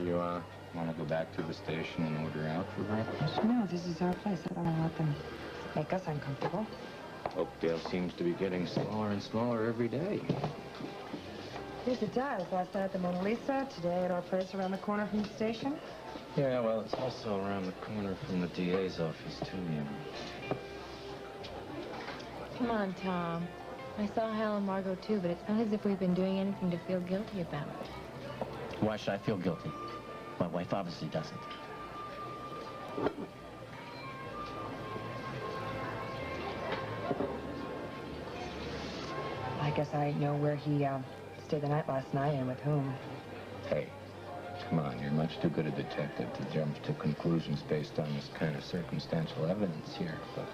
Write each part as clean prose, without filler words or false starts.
You, want to go back to the station and order out for breakfast? No, this is our place. I don't want to let them make us uncomfortable. Oakdale seems to be getting smaller and smaller every day. Here's the dials. Last night at the Mona Lisa, today at our place around the corner from the station. Yeah, well, it's also around the corner from the DA's office, too, you know. Come on, Tom. I saw Hal and Margot, too, but it's not as if we've been doing anything to feel guilty about. Why should I feel guilty? My wife obviously doesn't. I guess I know where he stayed the night last night and with whom. Hey, come on, you're much too good a detective to jump to conclusions based on this kind of circumstantial evidence here, but...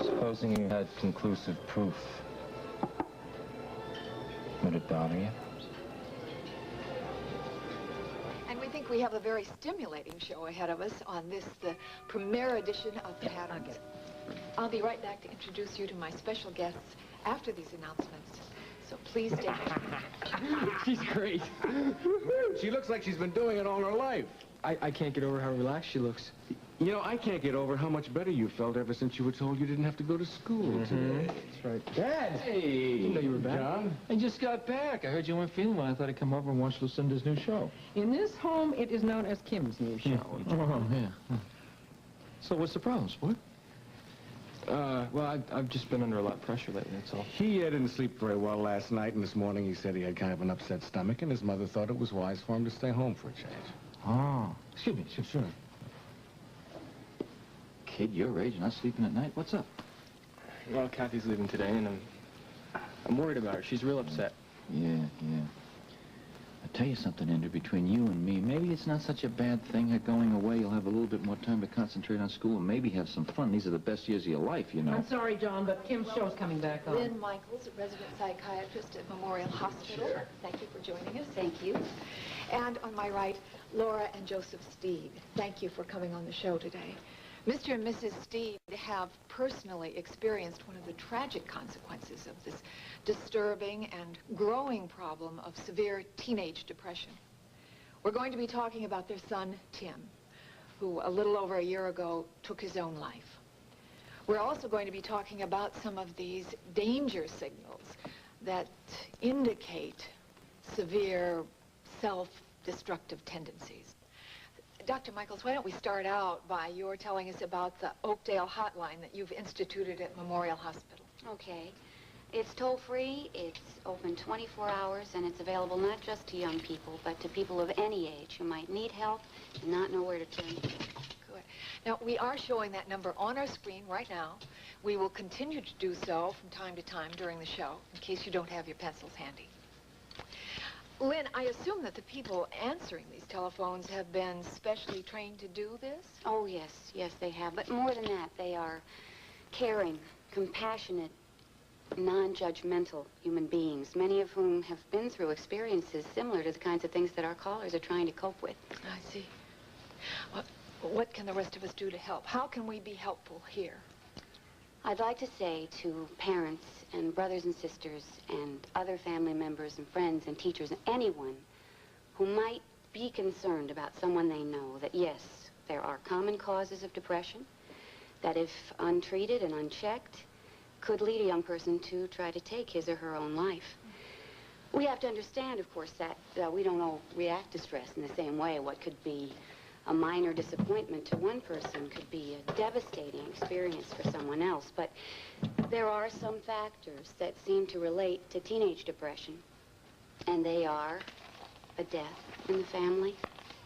Supposing you had conclusive proof, would it bother you? And we think we have a very stimulating show ahead of us on this, the premiere edition of Patterns. I'll be right back to introduce you to my special guests after these announcements. So please stay tuned. She's great. She looks like she's been doing it all her life. I can't get over how relaxed she looks. You know, I can't get over how much better you felt ever since you were told you didn't have to go to school today. That's right. Dad! Hey! Didn't know you were back. John? I just got back. I heard you weren't feeling well. I thought I'd come over and watch Lucinda's new show. In this home, it is known as Kim's new show. Oh, yeah. So what's the problem, sport? Well, I've just been under a lot of pressure lately, that's all. He didn't sleep very well last night, and this morning he said he had kind of an upset stomach, and his mother thought it was wise for him to stay home for a change. Oh, excuse me, sure. Kid your age, not sleeping at night? What's up? Well, Kathy's leaving today, and I'm worried about her. She's real upset. Yeah. I'll tell you something, Andrew, between you and me, maybe it's not such a bad thing her going away. You'll have a little bit more time to concentrate on school and maybe have some fun. These are the best years of your life, you know. I'm sorry, John, but Kim's show's coming back on. Lynn Michaels, a resident psychiatrist at Memorial Hospital. Sure. Thank you for joining us. Thank you. And on my right, Laura and Joseph Steed. Thank you for coming on the show today. Mr. and Mrs. Steed have personally experienced one of the tragic consequences of this disturbing and growing problem of severe teenage depression. We're going to be talking about their son, Tim, who a little over a year ago took his own life. We're also going to be talking about some of these danger signals that indicate severe self-destructive tendencies. Dr. Michaels, why don't we start out by your telling us about the Oakdale hotline that you've instituted at Memorial Hospital. Okay. It's toll-free, it's open 24 hours, and it's available not just to young people, but to people of any age who might need help and not know where to turn to. Good. Now, we are showing that number on our screen right now. We will continue to do so from time to time during the show, in case you don't have your pencils handy. Lynn, I assume that the people answering these telephones have been specially trained to do this? Oh, yes, they have. But more than that, they are caring, compassionate, non-judgmental human beings, many of whom have been through experiences similar to the kinds of things that our callers are trying to cope with. I see. Well, what can the rest of us do to help? How can we be helpful here? I'd like to say to parents and brothers and sisters and other family members and friends and teachers and anyone who might be concerned about someone they know that, yes, there are common causes of depression that, if untreated and unchecked, could lead a young person to try to take his or her own life. We have to understand, of course, that we don't all react to stress in the same way. What could be a minor disappointment to one person could be a devastating experience for someone else. But there are some factors that seem to relate to teenage depression, and they are a death in the family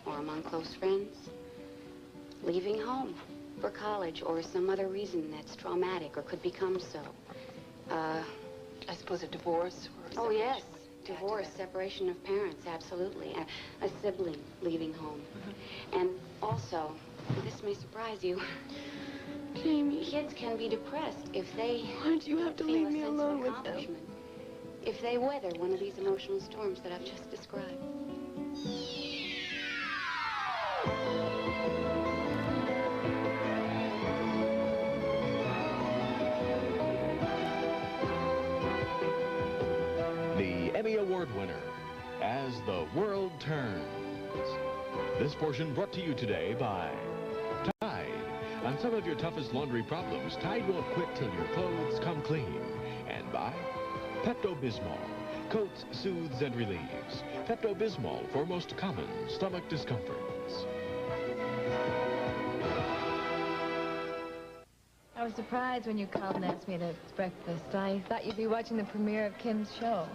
or among close friends, leaving home for college or some other reason that's traumatic or could become so. I suppose a divorce or separation. Oh, yes. Divorce, separation of parents, absolutely. A sibling leaving home. And also, this may surprise you, Jamie, kids can be depressed if they Why do you have to leave me alone with them? If they weather one of these emotional storms that I've just described. The Emmy Award winner As the World Turns. This portion brought to you today by Tide. On some of your toughest laundry problems, Tide won't quit till your clothes come clean. And by Pepto-Bismol. Coats, soothes, and relieves. Pepto-Bismol for most common stomach discomforts. I was surprised when you called and asked me at breakfast. I thought you'd be watching the premiere of Kim's show.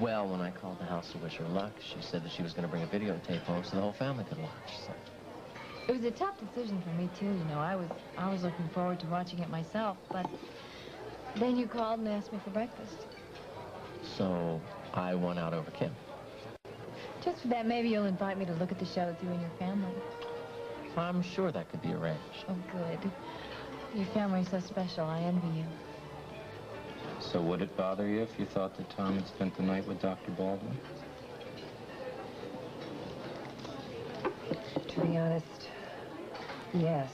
Well, when I called the house to wish her luck, she said that she was going to bring a videotape home so the whole family could watch. So. It was a tough decision for me, too, you know. I was looking forward to watching it myself, but then you called and asked me for breakfast. So I won out over Kim. Just for that, maybe you'll invite me to look at the show with you and your family. I'm sure that could be arranged. Oh, good. Your family's so special. I envy you. So would it bother you if you thought that Tom had spent the night with Dr. Baldwin? To be honest, yes.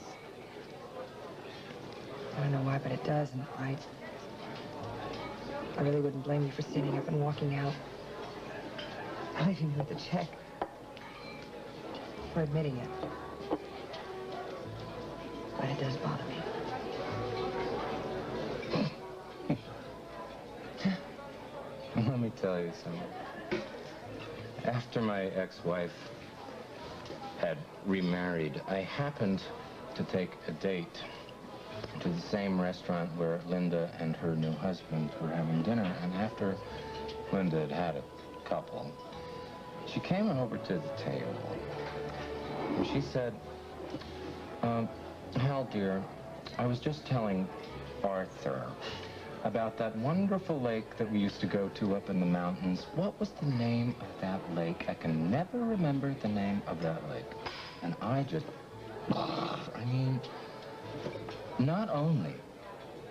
I don't know why, but it does, and I really wouldn't blame you for standing up and walking out. Leaving you with the check. For admitting it. But it does bother me. Let me tell you something. After my ex-wife had remarried, I happened to take a date to the same restaurant where Linda and her new husband were having dinner. And after Linda had had a couple, she came over to the table. And she said, Hal, dear, I was just telling Arthur about that wonderful lake that we used to go to up in the mountains. What was the name of that lake? I can never remember the name of that lake. And I just, I mean, not only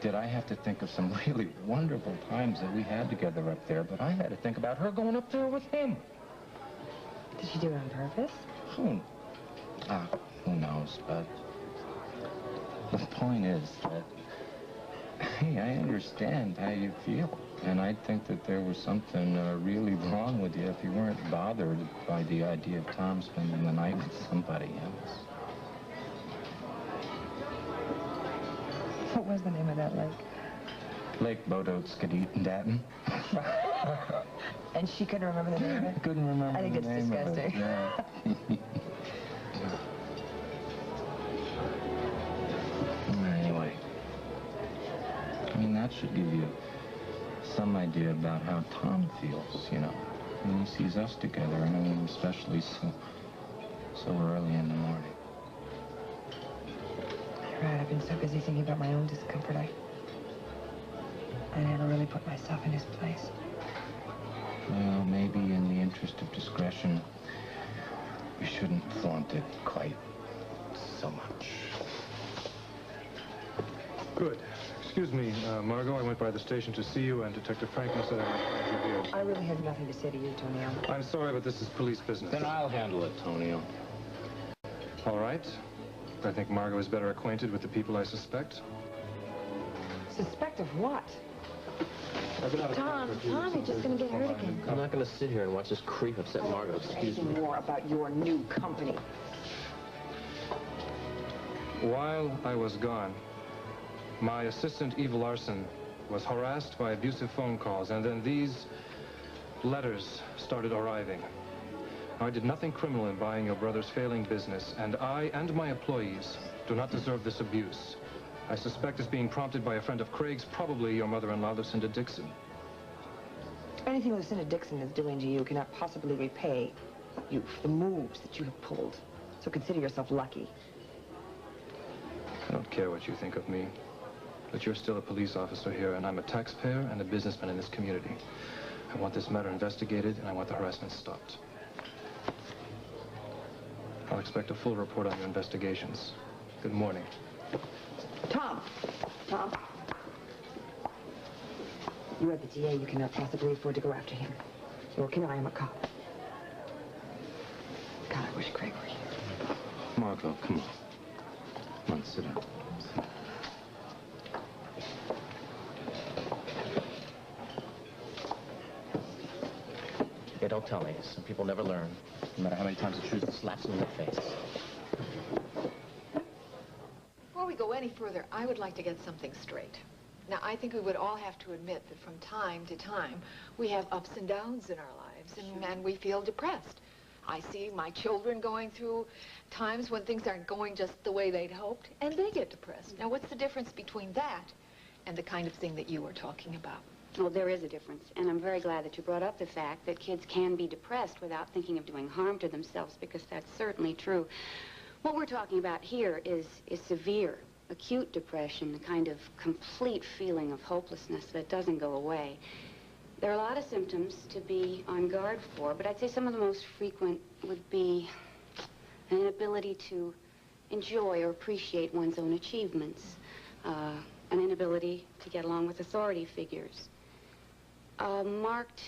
did I have to think of some really wonderful times that we had together up there, but I had to think about her going up there with him. Did she do it on purpose? Who knows, but the point is that, hey, I understand how you feel. And I think that there was something really wrong with you if you weren't bothered by the idea of Tom spending the night with somebody else. What was the name of that lake? Lake Bodotskedeten. And she couldn't remember the name of it? I couldn't remember the name of it. I think it's disgusting. Yeah. Anyway, I mean, that should give you some idea about how Tom feels, you know, when he sees us together. I mean, especially so early in the morning. You're right, I've been so busy thinking about my own discomfort, I never really put myself in his place. Well, maybe in the interest of discretion, we shouldn't flaunt it quite so much. Good. Excuse me, Margot, I went by the station to see you, and Detective Franklin said I might find you here. I really have nothing to say to you, Tonio. I'm sorry, but this is police business. Then I'll handle it, Tonio. All right. I think Margot is better acquainted with the people I suspect. Suspect of what? Tom, you're just going to get hurt again. I'm not going to sit here and watch this creep upset Margot. Excuse me. More about your new company. While I was gone, my assistant, Eva Larson, was harassed by abusive phone calls, and then these letters started arriving. I did nothing criminal in buying your brother's failing business, and I and my employees do not deserve this abuse. I suspect it's being prompted by a friend of Craig's, probably your mother-in-law, Lucinda Dixon. Anything Lucinda Dixon is doing to you cannot possibly repay you for the moves that you have pulled. So consider yourself lucky. I don't care what you think of me, but you're still a police officer here, and I'm a taxpayer and a businessman in this community. I want this matter investigated, and I want the harassment stopped. I'll expect a full report on your investigations. Good morning. Tom! Tom! You are the DA. You cannot possibly afford to go after him. Nor can I. I'm a cop. God, I wish Craig were here. Margot, come on. Come on, sit down. Okay, don't tell me. Some people never learn, no matter how many times the truth slaps them in the face. Before we go any further, I would like to get something straight. Now, I think we would all have to admit that from time to time, we have ups and downs in our lives, and we feel depressed. I see my children going through times when things aren't going just the way they'd hoped, and they get depressed. Now, what's the difference between that and the kind of thing that you were talking about? Well, there is a difference, and I'm very glad that you brought up the fact that kids can be depressed without thinking of doing harm to themselves, because that's certainly true. What we're talking about here is severe, acute depression, the kind of complete feeling of hopelessness that doesn't go away. There are a lot of symptoms to be on guard for, but I'd say some of the most frequent would be an inability to enjoy or appreciate one's own achievements, an inability to get along with authority figures, a marked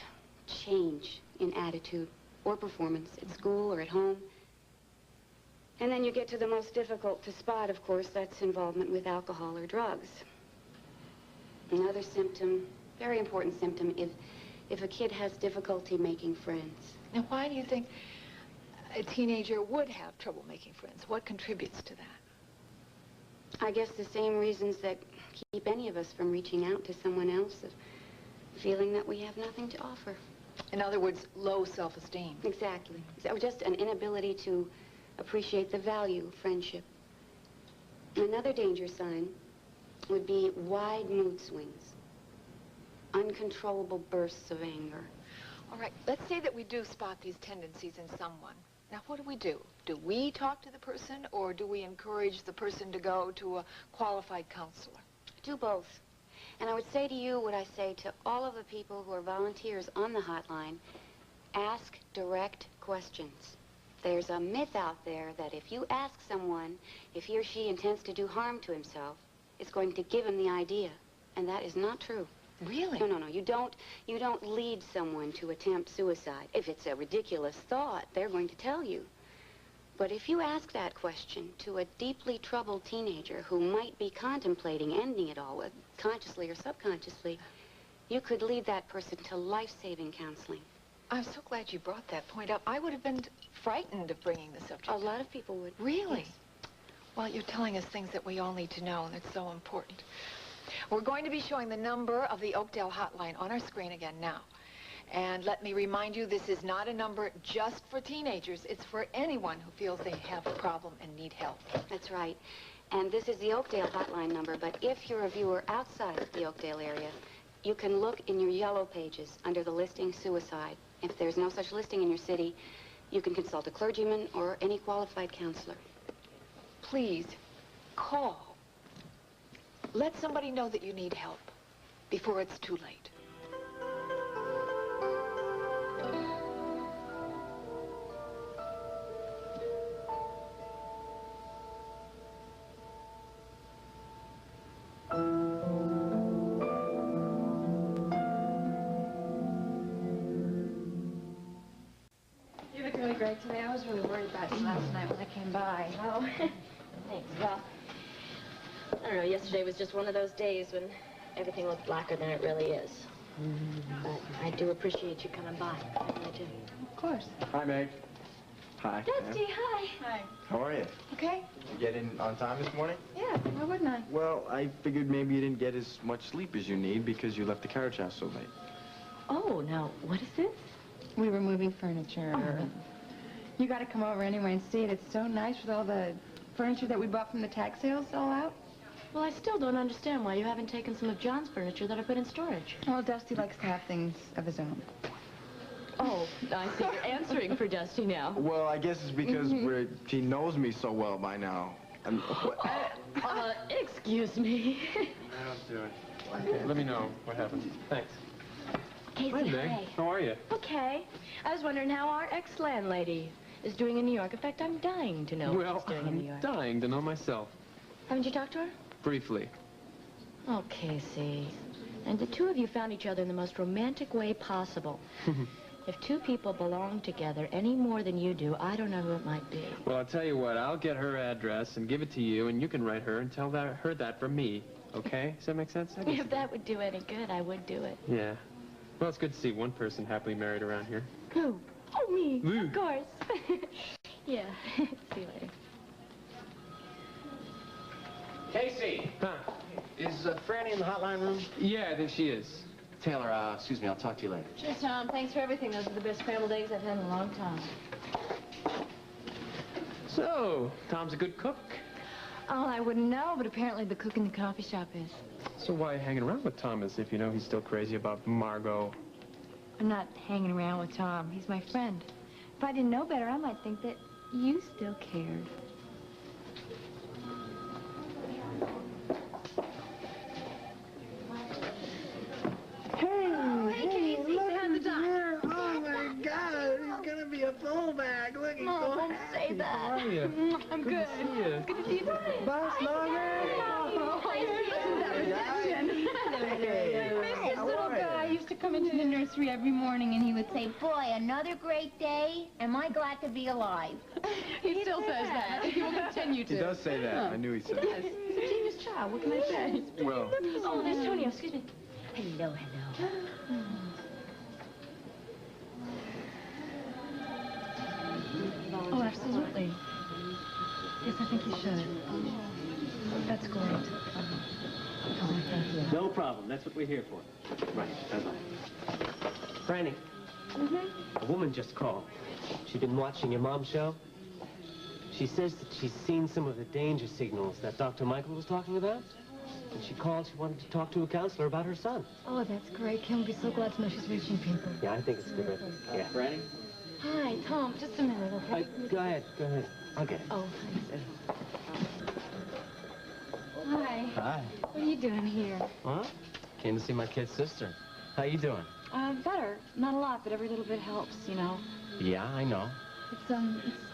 change in attitude or performance at school or at home. And then you get to the most difficult to spot, of course, that's involvement with alcohol or drugs. Another symptom, very important symptom, if a kid has difficulty making friends. Now, why do you think a teenager would have trouble making friends? What contributes to that? I guess the same reasons that keep any of us from reaching out to someone else, of feeling that we have nothing to offer. In other words, low self-esteem. Exactly. So just an inability to appreciate the value of friendship. Another danger sign would be wide mood swings, uncontrollable bursts of anger. All right, let's say that we do spot these tendencies in someone. Now, what do? Do we talk to the person, or do we encourage the person to go to a qualified counselor? Do both. And I would say to you what I say to all of the people who are volunteers on the hotline: ask direct questions. There's a myth out there that if you ask someone if he or she intends to do harm to himself, it's going to give him the idea. And that is not true. Really? No. You don't lead someone to attempt suicide. If it's a ridiculous thought, they're going to tell you. But if you ask that question to a deeply troubled teenager who might be contemplating ending it all, consciously or subconsciously, you could lead that person to life-saving counseling. I'm so glad you brought that point up. I would have been frightened of bringing the subject. A lot of people would. Really? Yes. Well, you're telling us things that we all need to know, and it's so important. We're going to be showing the number of the Oakdale hotline on our screen again now. And let me remind you, this is not a number just for teenagers. It's for anyone who feels they have a problem and need help. That's right. And this is the Oakdale hotline number, but if you're a viewer outside the Oakdale area, you can look in your yellow pages under the listing suicide. If there's no such listing in your city, you can consult a clergyman or any qualified counselor. Please, call. Let somebody know that you need help before it's too late. You look really great today. I was really worried about you last night when I came by. Oh, thanks. Well, I don't know, yesterday was just one of those days when everything looked blacker than it really is. But I do appreciate you coming by. I really do. Of course. Hi, Meg. Hi. Dusty, hi. Hi. How are you? Okay? You get in on time this morning? Yeah, why wouldn't I? Well, I figured maybe you didn't get as much sleep as you need because you left the carriage house so late. Oh, now, what is this? We were moving furniture. Oh. You got to come over anyway and see it. It's so nice with all the furniture that we bought from the tax sales all out. Well, I still don't understand why you haven't taken some of John's furniture that I put in storage. Well, Dusty likes to have things of his own. Oh, I see you're answering for Dusty now. Well, I guess it's because she knows me so well by now. Excuse me. I'll do it. Okay, let me know what happens. Thanks. Casey, Hi, Meg. hi. How are you? Okay. I was wondering how our ex-landlady is doing in New York. In fact, I'm dying to know what she's doing in New York. I'm dying to know myself. Haven't you talked to her? Briefly. Oh, Casey. And the two of you found each other in the most romantic way possible. If two people belong together any more than you do, I don't know who it might be. Well, I'll tell you what. I'll get her address and give it to you, and you can write her and tell her that from me. Okay? Does that make sense? If that would do any good, I would do it. Yeah. Well, it's good to see one person happily married around here. Who? Oh, me. Woo. Of course. Yeah. See you later. Casey! Huh? Is Franny in the hotline room? Yeah, I think she is. Taylor, excuse me, I'll talk to you later. Sure, Tom. Thanks for everything. Those are the best scrambled eggs I've had in a long time. So, Tom's a good cook. Oh, I wouldn't know, but apparently the cook in the coffee shop is. So why are you hanging around with Tom as if you know he's still crazy about Margot? I'm not hanging around with Tom. He's my friend. If I didn't know better, I might think that you still cared. Hey, look who's here. Oh, my God. He's going to be a fullback. Look, he's so don't happy. say that. How are you? I'm Good good. to see you. Good to see you. Boss Logan. This little guy used to come into the nursery every morning and he would say, Boy, another great day. Am I glad to be alive? he still says that. I think he will continue to. He does say that. I knew he said it. He's a genius child. What can I say? Well. Oh, there's Tonio. Excuse me. Hello, hello. Oh, absolutely. Yes, I think you should. That's great. No problem. That's what we're here for. Right. Bye-bye. Franny, a woman just called. She's been watching your mom's show. She says that she's seen some of the danger signals that Dr. Michael was talking about. And she called. She wanted to talk to a counselor about her son. Oh, that's great. Kim will be so glad to know she's reaching people. Yeah, I think it's good. Yeah. Franny? Hi, Tom. Just a minute, okay? Go ahead. Go ahead. I'll get it. Oh, thanks. Hi. Hi. What are you doing here? Huh? Came to see my kid's sister. How you doing? Better. Not a lot, but every little bit helps, you know. Yeah, I know.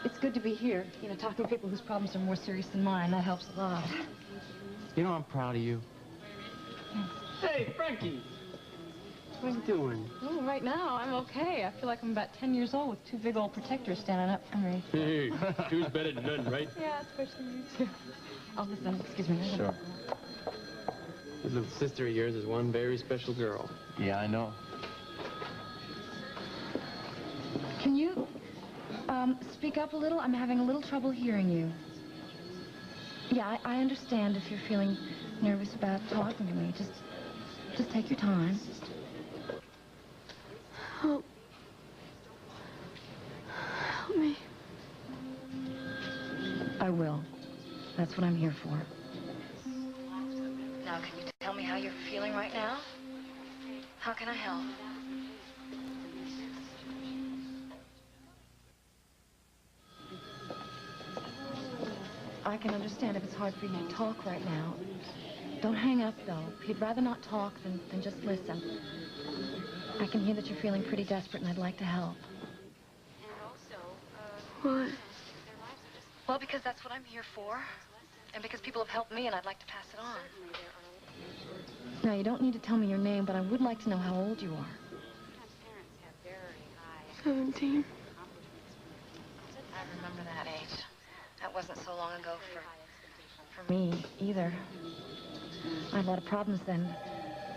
It's good to be here. You know, talking to people whose problems are more serious than mine. That helps a lot. You know, I'm proud of you. Hey, Frankie. What are you doing? Oh, right now, I'm okay. I feel like I'm about 10 years old with two big old protectors standing up for me. Hey, two's better than none, right? Yeah, especially you two. Oh, listen, excuse me. Sure. This little sister of yours is one very special girl. Yeah, I know. Can you, speak up a little? I'm having a little trouble hearing you. Yeah, I understand if you're feeling nervous about talking to me. Just take your time. Help me. I will. That's what I'm here for. Now, can you tell me how you're feeling right now? How can I help? I can understand if it's hard for you to talk right now. Don't hang up, though. If you'd rather not talk than just listen. I can hear that you're feeling pretty desperate, and I'd like to help. Why? Well, because that's what I'm here for. And because people have helped me, and I'd like to pass it on. Now, you don't need to tell me your name, but I would like to know how old you are. 17. I remember that age. That wasn't so long ago for Me, either. I had a lot of problems then.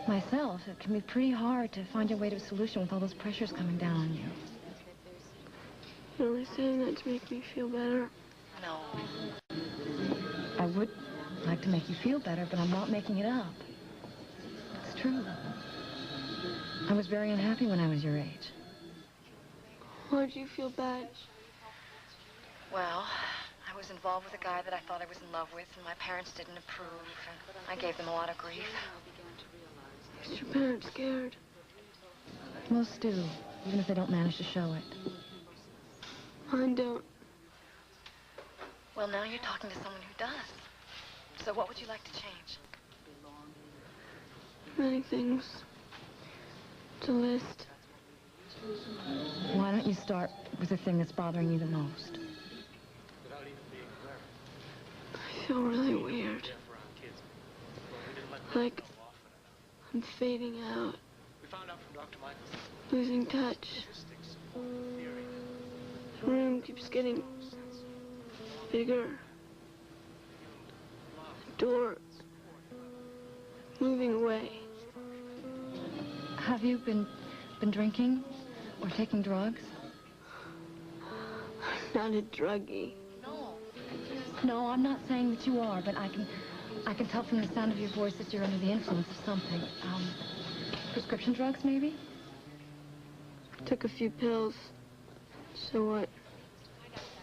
Myself, it can be pretty hard to find your way to a solution with all those pressures coming down on you. You're only saying that to make me feel better. No. I would like to make you feel better, but I'm not making it up. It's true. I was very unhappy when I was your age. Why'd you feel bad? Well, I was involved with a guy that I thought I was in love with, and my parents didn't approve, and I gave them a lot of grief. Is your parents scared? Most do, even if they don't manage to show it. Mine don't. Well, now you're talking to someone who does. So what would you like to change? Many things. To list. Why don't you start with the thing that's bothering you the most? I feel really weird. Like I'm fading out. Losing touch. The room keeps getting bigger. The door moving away. Have you been been drinking or taking drugs? Not a druggie. No, I'm not saying that you are, but I can tell from the sound of your voice that you're under the influence of something. Prescription drugs, maybe? Took a few pills. So what?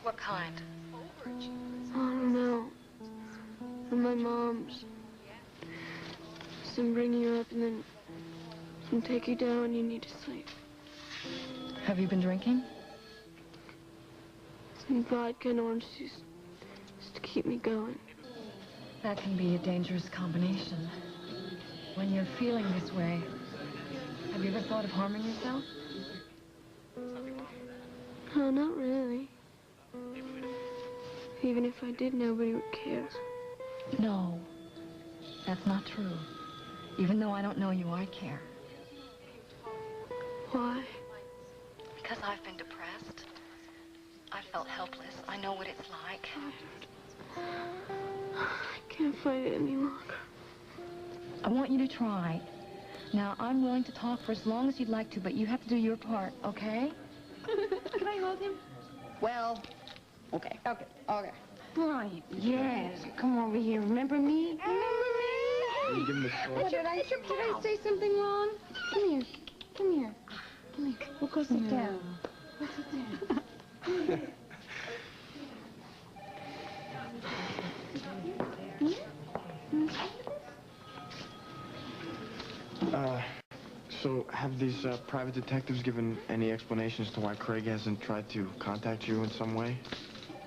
What kind? I don't know. And my mom's. Some bring you up and then some take you down when you need to sleep. Have you been drinking? Some vodka and orange juice just to keep me going. That can be a dangerous combination. When you're feeling this way, have you ever thought of harming yourself? No, not really. Even if I did, nobody would care. No, that's not true. Even though I don't know you, I care. Why? Because I've been depressed. I felt helpless. I know what it's like. I can't fight it any longer. I want you to try. Now, I'm willing to talk for as long as you'd like to, but you have to do your part, okay? Can I hold him? Well, okay. Brian, yes. Come over here. Remember me? You give him the sword. Did I say something wrong? Come here. Come here. We'll go sit down. Go sit down. So have these private detectives given any explanations to why Craig hasn't tried to contact you in some way?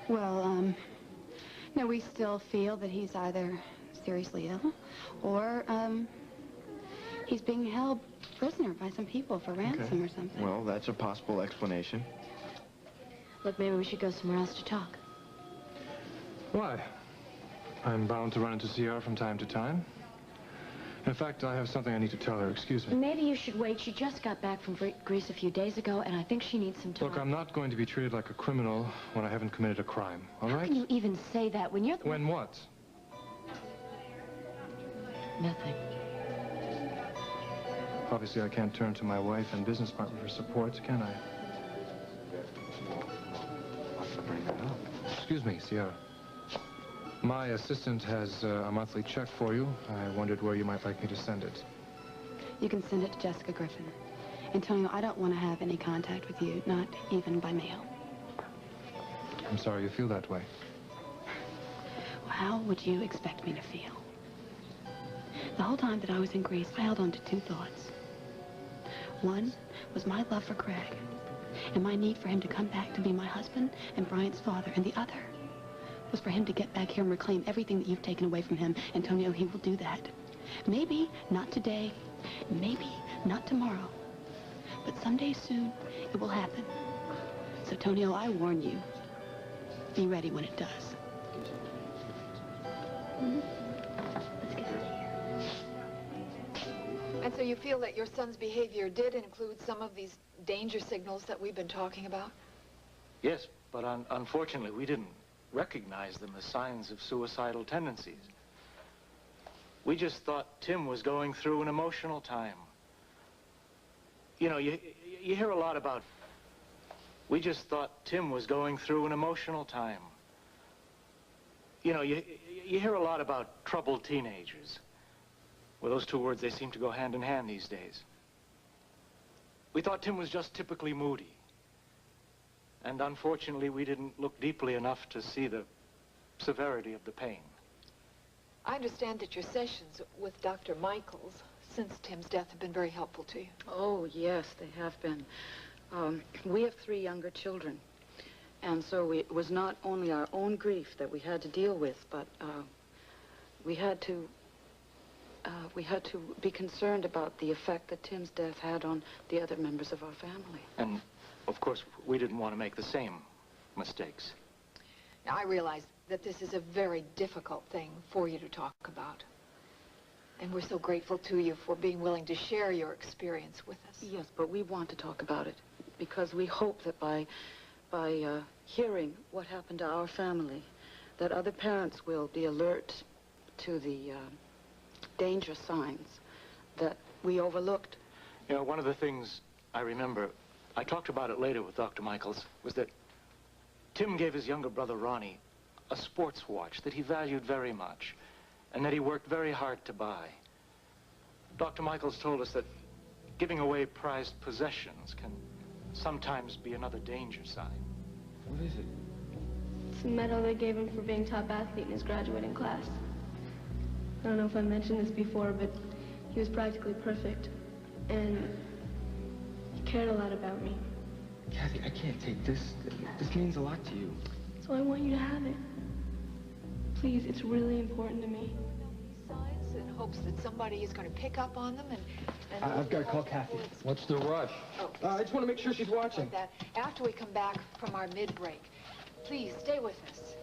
Well, no, we still feel that he's either seriously ill or, he's being held prisoner by some people for ransom or something. Well, that's a possible explanation. Look, maybe we should go somewhere else to talk. Why? I'm bound to run into CR from time to time. In fact, I have something I need to tell her. Excuse me. Maybe you should wait. She just got back from Greece a few days ago, and I think she needs some time. Look, I'm not going to be treated like a criminal when I haven't committed a crime, all right? How can you even say that when you're the... When what? Nothing. Obviously, I can't turn to my wife and business partner for support, can I? Excuse me, Sierra. My assistant has a monthly check for you. I wondered where you might like me to send it. You can send it to Jessica Griffin. Antonio, I don't want to have any contact with you, not even by mail. I'm sorry you feel that way. Well, how would you expect me to feel? The whole time that I was in Greece, I held on to two thoughts. One was my love for Craig and my need for him to come back to be my husband and Bryant's father, and the other was for him to get back here and reclaim everything that you've taken away from him. Antonio, he will do that. Maybe not today, maybe not tomorrow, but someday soon it will happen. So, Antonio, I warn you, be ready when it does. Let's get out of here. And so you feel that your son's behavior did include some of these danger signals that we've been talking about? Yes, but unfortunately, we didn't recognize them as signs of suicidal tendencies. We just thought Tim was going through an emotional time. You know, you hear a lot about... We just thought Tim was going through an emotional time. You know, you hear a lot about troubled teenagers. Well, those two words, they seem to go hand in hand these days. We thought Tim was just typically moody. And unfortunately, we didn't look deeply enough to see the severity of the pain. I understand that your sessions with Dr. Michaels since Tim's death have been very helpful to you. Oh, yes, they have been. We have 3 younger children. And so it was not only our own grief that we had to deal with, but we had to be concerned about the effect that Tim's death had on the other members of our family. And, of course, we didn't want to make the same mistakes. Now, I realize that this is a very difficult thing for you to talk about. And we're so grateful to you for being willing to share your experience with us. Yes, but we want to talk about it because we hope that by hearing what happened to our family, that other parents will be alert to the danger signs that we overlooked. You know, one of the things I remember, I talked about it later with Dr. Michaels, was that Tim gave his younger brother, Ronnie, a sports watch that he valued very much and that he worked very hard to buy. Dr. Michaels told us that giving away prized possessions can sometimes be another danger sign. What is it? It's a medal they gave him for being top athlete in his graduating class. I don't know if I mentioned this before, but he was practically perfect. And he cared a lot about me. Kathy, I can't take this. This means a lot to you. So I want you to have it. Please, it's really important to me. Signs in hopes that somebody is going to pick up on them and I've got to call Kathy. What's the rush? Oh, I just want to make sure she's watching. like that. After we come back from our mid-break, please stay with us.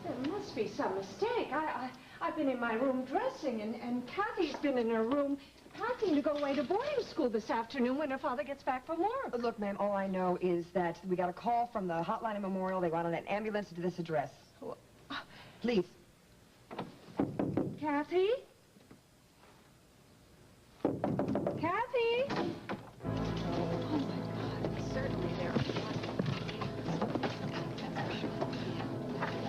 There must be some mistake. I've been in my room dressing, and Kathy's been in her room packing to go away to boarding school this afternoon when her father gets back from work. Look, ma'am, all I know is that we got a call from the Hotline and Memorial. They wanted an ambulance to this address. Please. Kathy? Kathy? Oh, my God. Certainly there are.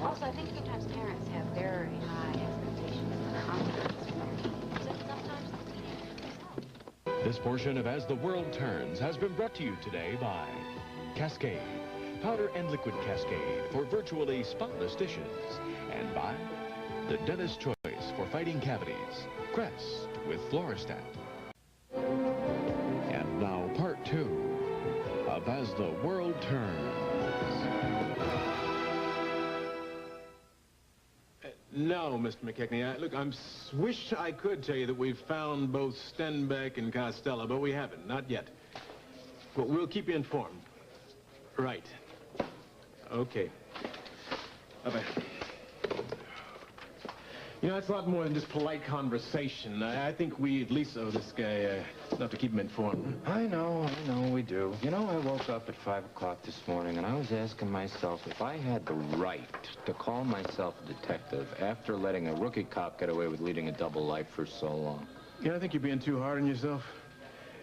Also, I think sometimes parents have very high expectations and confidence in their teens, and sometimes the teenagers. This portion of As the World Turns has been brought to you today by Cascade, powder and liquid Cascade for virtually spotless dishes, and by the dentist's choice for fighting cavities, Crest with Floristat. And now part 2 of As the World Turns. No, Mr. McKechnie. Look, I wish I could tell you that we've found both Stenbeck and Costello, but we haven't. Not yet. But we'll keep you informed. Right. Okay. Bye-bye. You know, it's a lot more than just polite conversation. I think we at least owe this guy enough to keep him informed. I know, we do. You know, I woke up at 5 o'clock this morning, and I was asking myself if I had the right to call myself a detective after letting a rookie cop get away with leading a double life for so long. Yeah, I think you're being too hard on yourself.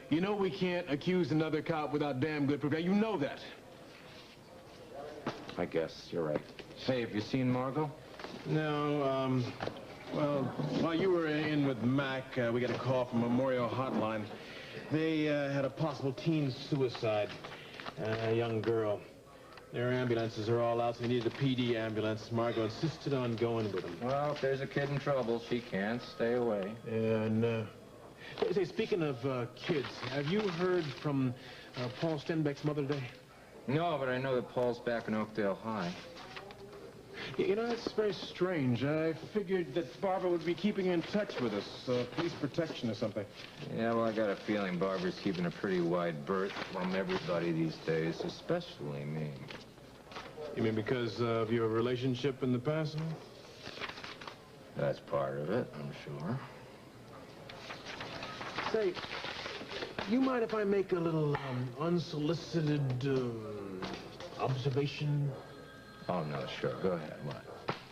You know we can't accuse another cop without damn good proof. Now, you know that. I guess you're right. Hey, have you seen Margot? No, well, while you were in with Mac, we got a call from Memorial Hotline. They had a possible teen suicide, a young girl. Their ambulances are all out, so they needed a PD ambulance. Margot insisted on going with them. Well, if there's a kid in trouble, she can't stay away. And, say, speaking of kids, have you heard from Paul Stenbeck's mother today? No, but I know that Paul's back in Oakdale High. You know, that's very strange. I figured that Barbara would be keeping in touch with us, police protection or something. Yeah, well, I got a feeling Barbara's keeping a pretty wide berth from everybody these days, especially me. You mean because of your relationship in the past? That's part of it, I'm sure. Say, you mind if I make a little unsolicited observation? Oh, no, sure. Go ahead. What?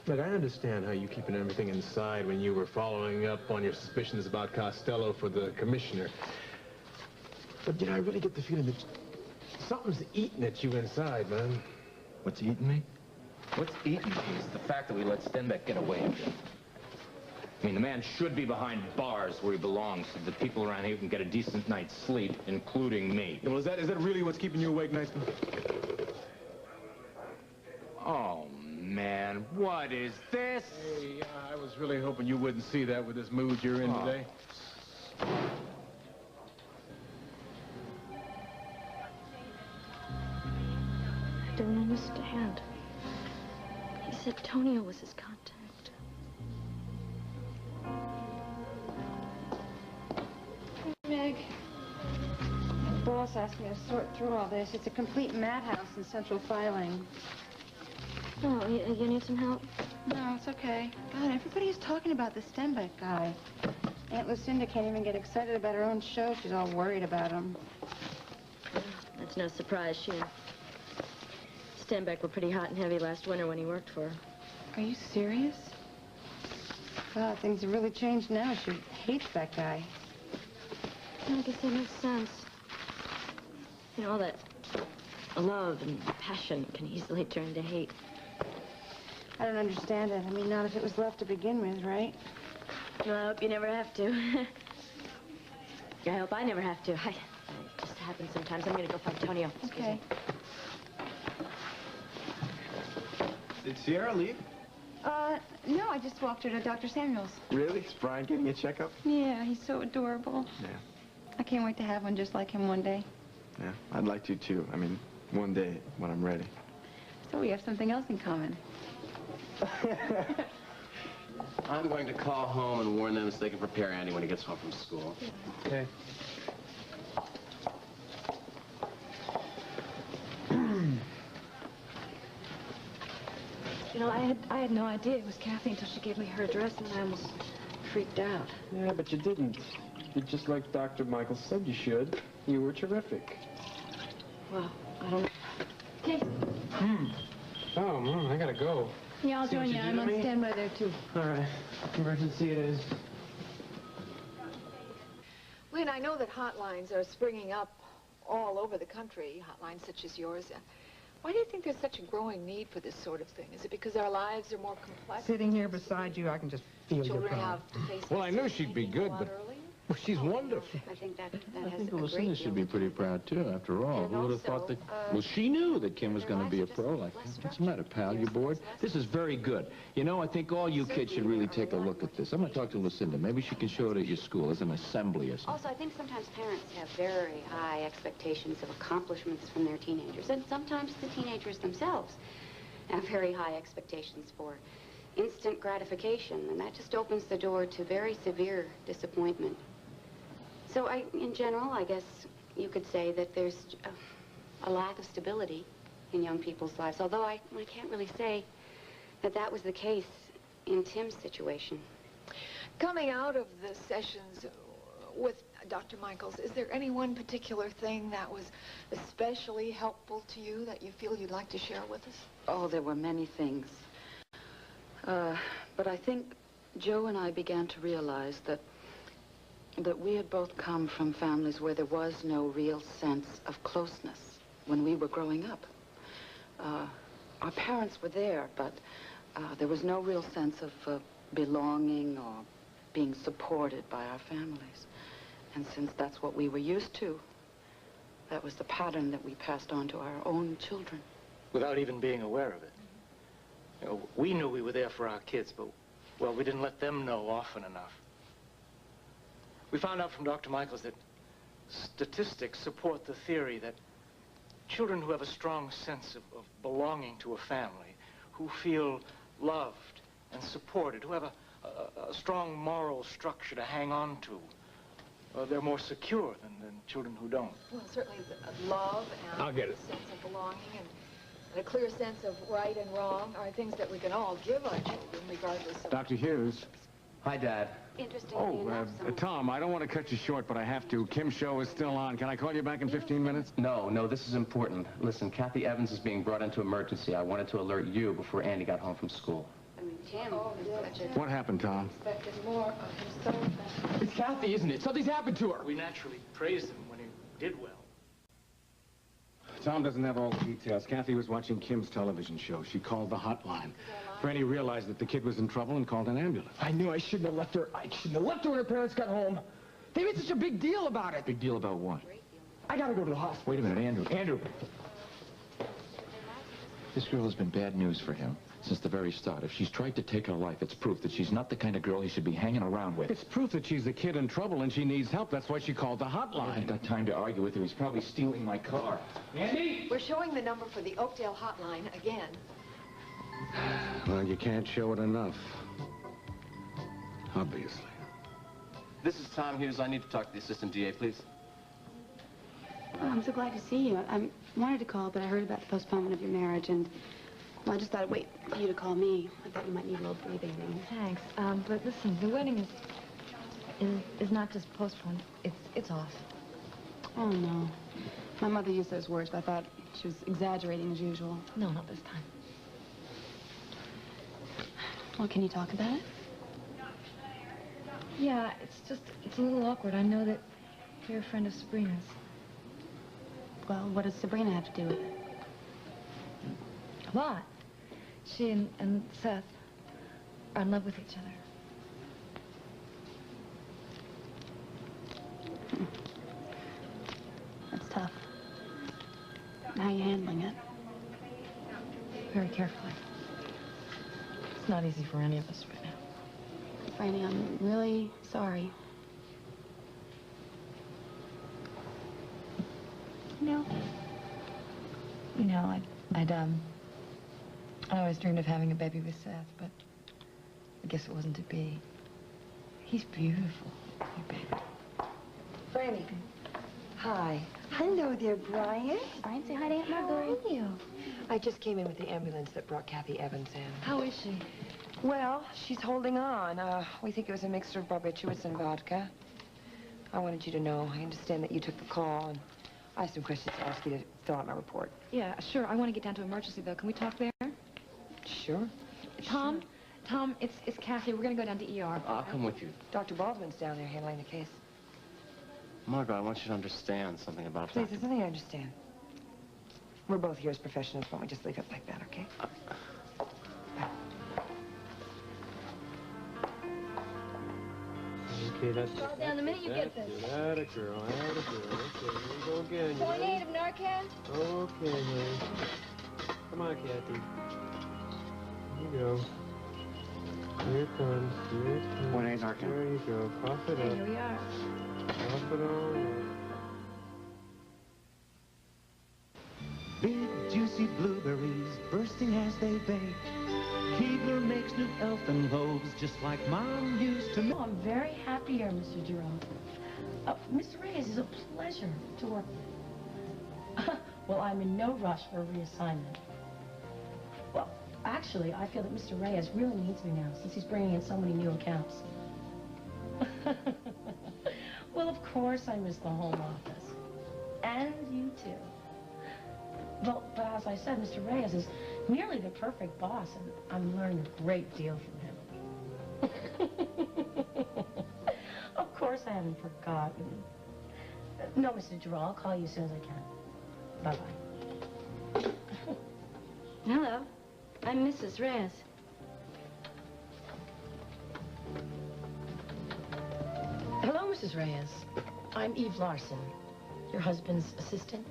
Look, I understand how you keeping everything inside when you were following up on your suspicions about Costello for the commissioner. But, you know, I really get the feeling that something's eating at you inside, man. What's eating me? What's eating me is the fact that we let Stenbeck get away with it. I mean, the man should be behind bars where he belongs so that people around here can get a decent night's sleep, including me. Yeah, well, is that really what's keeping you awake nights? Oh, man, what is this? Hey, I was really hoping you wouldn't see that with this mood you're in today. I don't understand. He said Tonio was his contact. Meg, the boss asked me to sort through all this. It's a complete madhouse in central filing. Oh, you need some help? No, it's okay. God, everybody's talking about the Stenbeck guy. Aunt Lucinda can't even get excited about her own show. She's all worried about him. That's no surprise. She and Stenbeck were pretty hot and heavy last winter when he worked for her. Are you serious? God, things have really changed now. She hates that guy. I guess that makes sense. You know, all that love and passion can easily turn to hate. I don't understand it. I mean, not if it was left to begin with, right? Well, I hope you never have to. I hope I never have to. It just happens sometimes. I'm going to go find Tonio. Okay. Did Sierra leave? No, I just walked her to Dr. Samuel's. Really? Is Brian getting a checkup? Yeah, he's so adorable. Yeah. I can't wait to have one just like him one day. Yeah, I'd like to, too. I mean, one day when I'm ready. So we have something else in common. I'm going to call home and warn them so they can prepare Andy when he gets home from school. Okay. You know, I had no idea it was Kathy until she gave me her address, and I almost freaked out. Yeah, but you didn't. You just like Dr. Michaels said you should. You were terrific. Well, I don't know. Okay. Oh, Mom, I gotta go. Yeah, I'll See what join you you. do I'm to on me? standby there, too. All right. Emergency it is. Lynn, I know that hotlines are springing up all over the country, hotlines such as yours. Why do you think there's such a growing need for this sort of thing? Is it because our lives are more complex? Sitting here beside you, I can just feel your Children pain. have to face Well, I knew she'd be good, but well, she's wonderful. I think that I has think a great Lucinda deal should be pretty proud, too, after all. And Who would have thought also, that... Well, she knew that Kim was going to be a pro like that. What's the matter, pal? You bored? This is very good. You know, I think all you kids should really take a look at this. I'm going to talk to Lucinda. Maybe she can show it at your school as an assembly or something. Also, I think sometimes parents have very high expectations of accomplishments from their teenagers, and sometimes the teenagers themselves have very high expectations for instant gratification, and that just opens the door to very severe disappointment. So in general, I guess you could say that there's a lack of stability in young people's lives, although I can't really say that that was the case in Tim's situation. Coming out of the sessions with Dr. Michaels, is there any one particular thing that was especially helpful to you that you feel you'd like to share with us? Oh, there were many things. But I think Joe and I began to realize that we had both come from families where there was no real sense of closeness when we were growing up. Our parents were there, but there was no real sense of belonging or being supported by our families. And since that's what we were used to, that was the pattern that we passed on to our own children. Without even being aware of it. You know, we knew we were there for our kids, but, well, we didn't let them know often enough. We found out from Dr. Michaels that statistics support the theory that children who have a strong sense of belonging to a family, who feel loved and supported, who have a strong moral structure to hang on to, they're more secure than children who don't. Well, certainly the love and I'll get it. a sense of belonging and a clear sense of right and wrong are things that we can all give our children, regardless of... Dr. Hughes. Hi, Dad. Interestingly enough, Tom, I don't want to cut you short, but I have to. Kim's show is still on. Can I call you back in 15 minutes? No, this is important. Listen, Kathy Evans is being brought into emergency. I wanted to alert you before Andy got home from school. I mean, Tim is such a... What happened, Tom? Expected more of himself. It's Kathy, isn't it? Something's happened to her. We naturally praised him when he did well. Tom doesn't have all the details. Kathy was watching Kim's television show. She called the hotline. Franny realized that the kid was in trouble and called an ambulance. I knew I shouldn't have left her. I shouldn't have left her when her parents got home. They made such a big deal about it. Big deal about what? I gotta go to the hospital. Wait a minute, Andrew. This girl has been bad news for him since the very start. If she's tried to take her life, it's proof that she's not the kind of girl he should be hanging around with. It's proof that she's a kid in trouble and she needs help. That's why she called the I hotline. haven't got time to argue with her. He's probably stealing my car. Andy? We're showing the number for the Oakdale hotline again. Well, you can't show it enough. Obviously. This is Tom Hughes. I need to talk to the assistant DA, please. Oh, I'm so glad to see you. I wanted to call, but I heard about the postponement of your marriage, and well, I just thought I'd wait for you to call me. I thought you might need a little breathing room. Thanks. But listen, the wedding is not just postponed. It's off. Oh, no. My mother used those words, but I thought she was exaggerating as usual. No, not this time. Well, can you talk about it? Yeah, it's a little awkward. I know that you're a friend of Sabrina's. Well, what does Sabrina have to do with it? A lot. She and Seth are in love with each other. That's tough. How are you handling it? Very carefully. It's not easy for any of us right now. Franny, I'm really sorry. You know, I always dreamed of having a baby with Seth, but I guess it wasn't to be. He's beautiful, your baby. Franny. Hi. Hello there, Brian. Brian, say hi to Aunt How Margot. are you? I just came in with the ambulance that brought Kathy Evans in. How is she? Well, she's holding on. We think it was a mixture of barbiturates and vodka. I wanted you to know. I understand that you took the call, and I have some questions to ask you to fill out my report. Yeah, sure. I want to get down to emergency, though. Can we talk there? Sure. Tom, it's Kathy. We're going to go down to ER. I'll come with you. Dr. Baldwin's down there handling the case. Margot, I want you to understand something about Please, there's nothing I understand. We're both here as professionals. Why don't we just leave it like that, okay? Okay, that's it. Fall down the minute you get this. That's it. Atta girl, atta girl. Okay, here we go again. You ready? 0.8 of Narcan. Okay, honey. Come on, Kathy. Here you go. Here it comes. Here it comes. 1.8 Narcan. There you go. Cough it up. Here we are. Cough it on. Big juicy blueberries bursting as they bake. Keebler makes new elfin loaves just like Mom used to make. Oh, I'm very happy here, Mr. Jerome. Mr. Reyes is a pleasure to work with. Well, I'm in no rush for a reassignment. Well, actually, I feel that Mr. Reyes really needs me now, since he's bringing in so many new accounts. Well, of course I miss the home office. And you too. Well, but as I said, Mr. Reyes is nearly the perfect boss, and I'm learning a great deal from him. Of course I haven't forgotten. No, Mr. Giroux, I'll call you as soon as I can. Bye-bye. Hello. I'm Mrs. Reyes. Hello, Mrs. Reyes. I'm Eve Larson, your husband's assistant.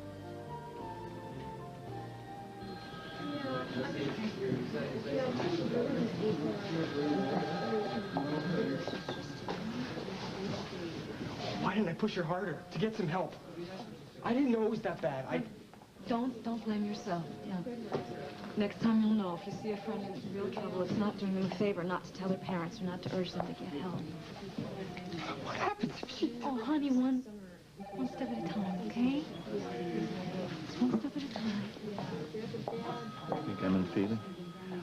Why didn't I push her harder to get some help? I didn't know it was that bad. Don't blame yourself. Yeah. Next time you'll know. If you see a friend in real trouble, it's not doing them a favor not to tell their parents or not to urge them to get help. What happens if she... Oh, honey, one step at a time, okay? Just one step at a time. I think I'm in feeling.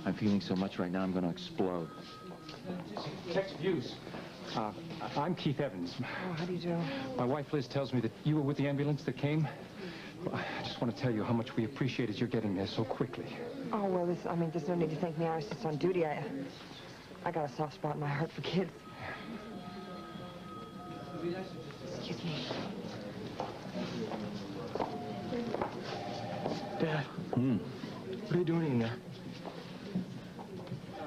I'm feeling so much right now, I'm going to explode. Text views. I'm Keith Evans. Oh, how do you do? My wife Liz tells me that you were with the ambulance that came. Well, I just want to tell you how much we appreciated your getting there so quickly. Oh, well, there's no need to thank me. I was just on duty. I got a soft spot in my heart for kids. Excuse me. Dad. What are you doing in there?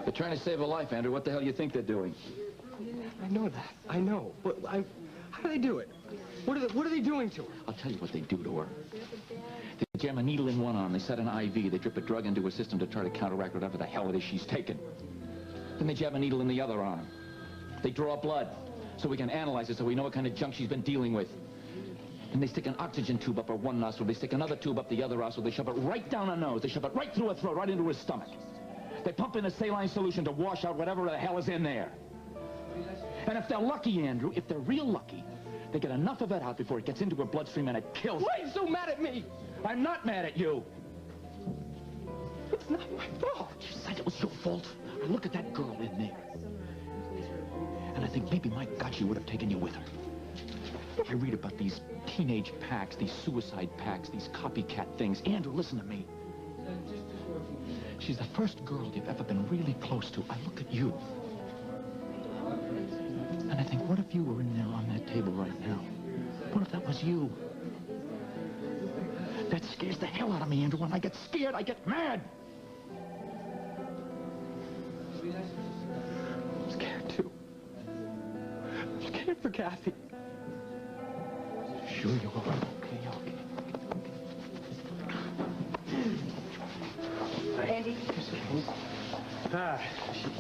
They're trying to save a life, Andrew. What the hell do you think they're doing? I know that. I know. But how do they do it? What are they doing to her? I'll tell you what they do to her. They jam a needle in one arm, they set an IV, they drip a drug into her system to try to counteract whatever the hell it is she's taken. Then they jam a needle in the other arm. They draw blood so we can analyze it so we know what kind of junk she's been dealing with. And they stick an oxygen tube up her one nostril, they stick another tube up the other nostril, they shove it right down her nose, they shove it right through her throat, right into her stomach. They pump in a saline solution to wash out whatever the hell is in there. And if they're lucky, Andrew, if they're real lucky, they get enough of it out before it gets into her bloodstream and it kills her. Why are you so mad at me? I'm not mad at you. It's not my fault. You said it was your fault. I look at that girl in there. And I think maybe, my God, she would have taken you with her. I read about these teenage packs, these suicide packs, these copycat things. Andrew, listen to me. She's the first girl you've ever been really close to. I look at you. And I think, what if you were in there on that table right now? What if that was you? That scares the hell out of me, Andrew. When I get scared, I get mad. I'm scared, too. I'm scared for Kathy. Sure you are. Okay. Andy?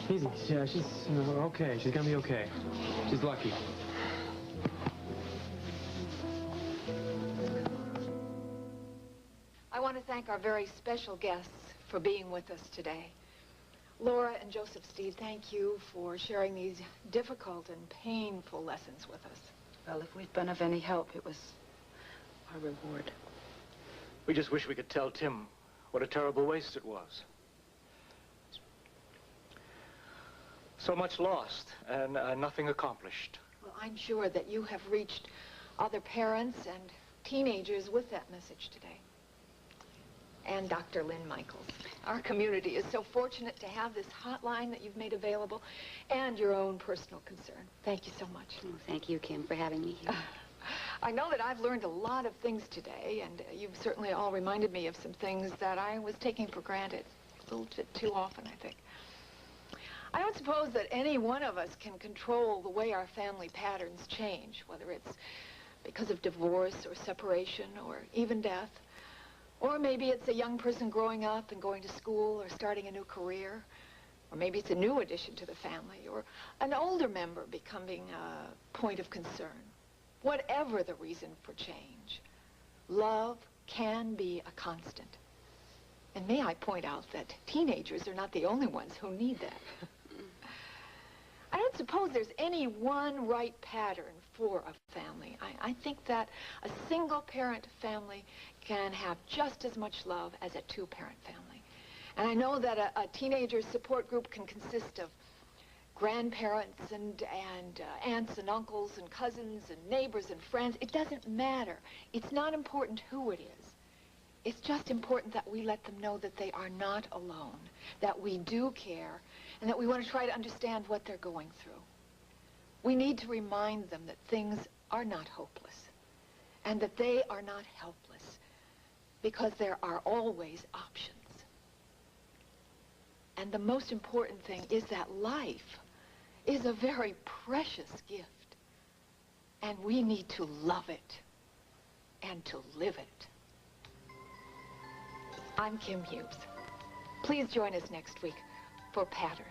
Easy. She's okay. She's gonna be okay. She's lucky. I want to thank our very special guests for being with us today. Laura and Joseph Steed, thank you for sharing these difficult and painful lessons with us. Well, if we've been of any help, it was our reward. We just wish we could tell Tim what a terrible waste it was. So much lost and nothing accomplished. Well, I'm sure that you have reached other parents and teenagers with that message today. And Dr. Lynn Michaels. Our community is so fortunate to have this hotline that you've made available and your own personal concern. Thank you so much. Oh, thank you, Kim, for having me here. I know that I've learned a lot of things today, and you've certainly all reminded me of some things that I was taking for granted a little bit too often, I think. I don't suppose that any one of us can control the way our family patterns change, whether it's because of divorce or separation or even death. Or maybe it's a young person growing up and going to school or starting a new career. Or maybe it's a new addition to the family or an older member becoming a point of concern. Whatever the reason for change, love can be a constant. And may I point out that teenagers are not the only ones who need that. I don't suppose there's any one right pattern for a family. I think that a single-parent family can have just as much love as a two-parent family. And I know that a teenager support group can consist of grandparents and aunts and uncles and cousins and neighbors and friends. It doesn't matter. It's not important who it is. It's just important that we let them know that they are not alone, that we do care, and that we want to try to understand what they're going through. We need to remind them that things are not hopeless, and that they are not helpless, because there are always options. And the most important thing is that life is a very precious gift, and we need to love it and to live it. I'm Kim Hughes. Please join us next week for Patterns.